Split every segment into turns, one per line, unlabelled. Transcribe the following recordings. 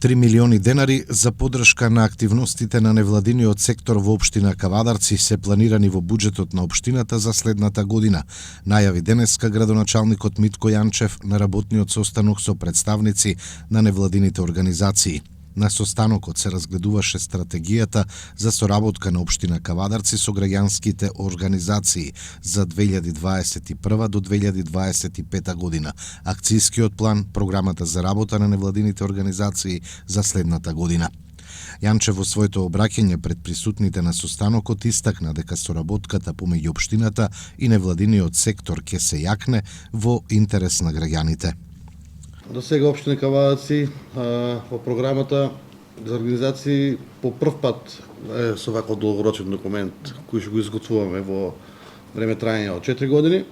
3 милиони денари за поддршка на активностите на невладиниот сектор во општина Кавадарци се планирани во буџетот на општината за следната година, најави денеска градоначалникот Митко Јанчев на работниот состанок со представници на невладините организации. На состанокот се разгледуваше стратегијата за соработка на општина Кавадарци со граѓанските организации за 2021 до 2025 година, акцијскиот план, програмата за работа на невладините организации за следната година. Јанчев во своето обраќање пред присутните на состанокот истакна дека соработката помеѓу општината и невладиниот сектор ќе се јакне во интерес на граѓаните.
До сега општина Кавадарци во програмата за организации по прв пат со ваков долгорочен документ кој што го изготвуваме во време трајање од 4 години.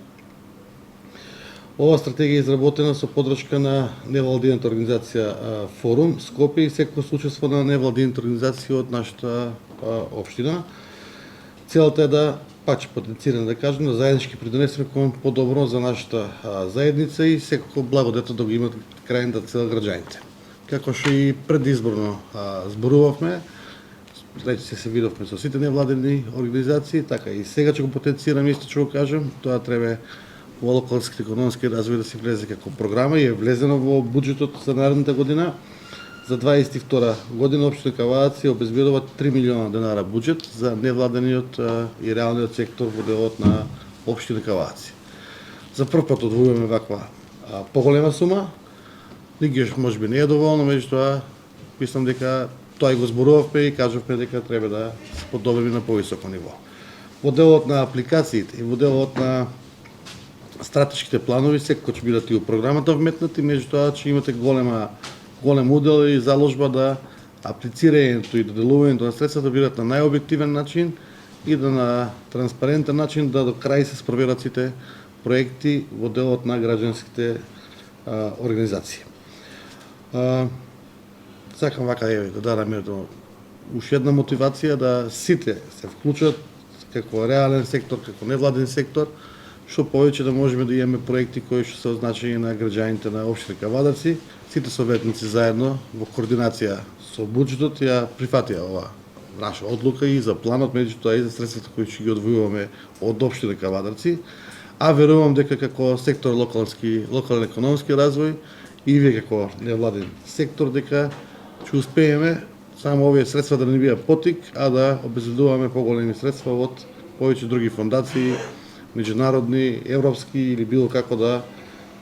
Ова стратегија е изработена со поддршка на невладината организација Форум Скопје и секој учество на невладините организации од нашата општина. Целата е да потенцирано да кажем, да заеднички придонесеме кон подобро за нашата заедница и секако благодето да го имат крајната цел граѓаните. Како што и предизборно зборувавме, рече се видовме со сите невладени организации, така и сега ќе го потенцирам исто ќе го кажам, тоа треба во локалските економски развој да се влезе како програма и е влезено во буџетот за наредната година. За 22 година општина Кавадарци обезбедува 3 милиона денара буџет за невладениот и реалниот сектор во делот на општина Кавадарци. За прв пат одвојуваме ваква поголема сума. Никогаш можеби не е доволно, меѓутоа мислам дека тоа и го зборувавме и кажавме дека треба да се подобриме на повисоко ниво. Во делот на апликациите и во делот на стратешките планови секако ќе бидат и у програмата вметнати, меѓутоа ќе имате голем удел и заложба да аплицирањето и доделувањето на средствата бидат на најобјективен начин и да на транспарентен начин да до крај се спроведат сите проекти во делот на граѓанските организации. Сакам вака да дадам уште една мотивација да сите се вклучат како реален сектор, како невладен сектор, што повеќе да можеме да имаме проекти кои што се означени на граѓаните на општина Кавадарци. Сите советници заедно во координација со буџетот ја прифатија ова наша одлука и за планот, меѓутоа и за средствата кои ќе ги одвојуваме од општина Кавадарци, а верувам дека како сектор локален економски развој и вие како невладен сектор дека ќе успееме само овие средства да не бидат потик, а да обезбедуваме поголеми средства од повеќе други фондации, меѓународни, европски или било како да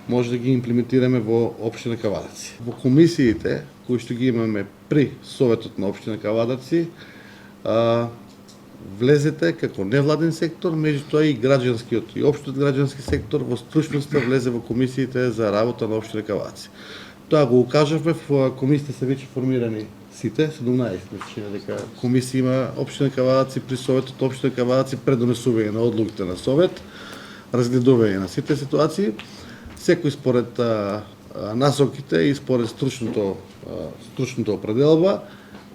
може да ги имплементираме во општина Кавадарци. Во комисиите кои што ги имаме при Советот на општина Кавадарци, влезете како невладен сектор, меѓутоа и граѓанскиот и општиот граѓански сектор во стручноста влезе во комисиите за работа на општина Кавадарци. Тоа го укажавме, во комисиите се веќе формирани сите, 17 мислам дека комисија има општина Кавадарци при Советот општина Кавадарци, предонесување на одлуките на Совет, разгледување на сите ситуации, секој според насоките и според стручната определба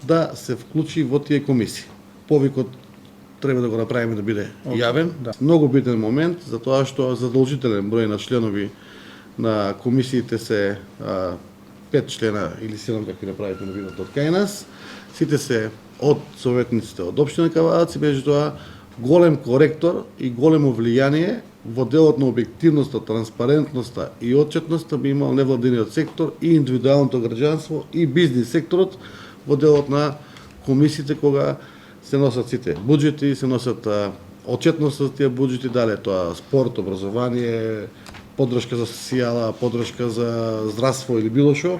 да се вклучи во тие комисии. Повикот треба да го направиме да биде јавен. Да. Многу битен момент, затоа што задолжителен број на членови на комисиите се 5 члена или 7, како направите на видот од кај нас. Сите се од советниците од општина Кавадарци, меѓутоа голем коректор и големо влијание во делот на објективноста, транспарентноста и отчетноста би имал невладиниот сектор и индивидуалното граѓанство и бизнис секторот во делот на комисиите кога се носат сите буџети, се носат отчетност за тие буџети, дали тоа спорт, образование, поддршка за социјала, поддршка за здравство или било што,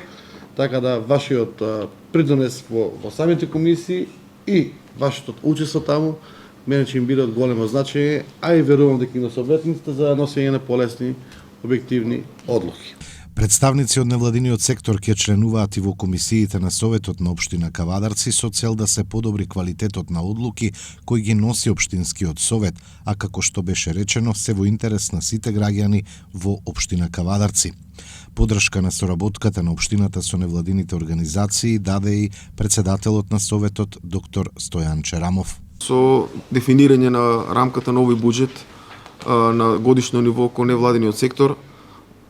така да вашиот придонес во самите комисии и вашето учество таму мене ќе им биде од големо значење, а и верувам дека и на советниците за носење на полесни објективни одлуки.
Представници од невладиниот сектор ќе членуваат и во комисиите на Советот на општина Кавадарци со цел да се подобри квалитетот на одлуки кои ги носи општинскиот совет, а како што беше речено се во интерес на сите граѓани во општина Кавадарци. Поддршка на соработката на општината со невладините организации даде и председателот на Советот доктор Стојан Черамов.
Со дефинирање на рамката на овој буџет на годишно ниво кон невладиниот сектор,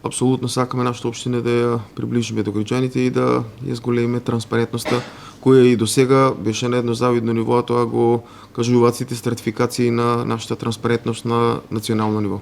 апсолутно сакаме нашата општина да ја приближиме до граѓаните и да ја зголемиме транспарентноста, која и досега беше на едно завидно ниво, а тоа го кажуваат сите стратификации на нашата транспарентност на национално ниво.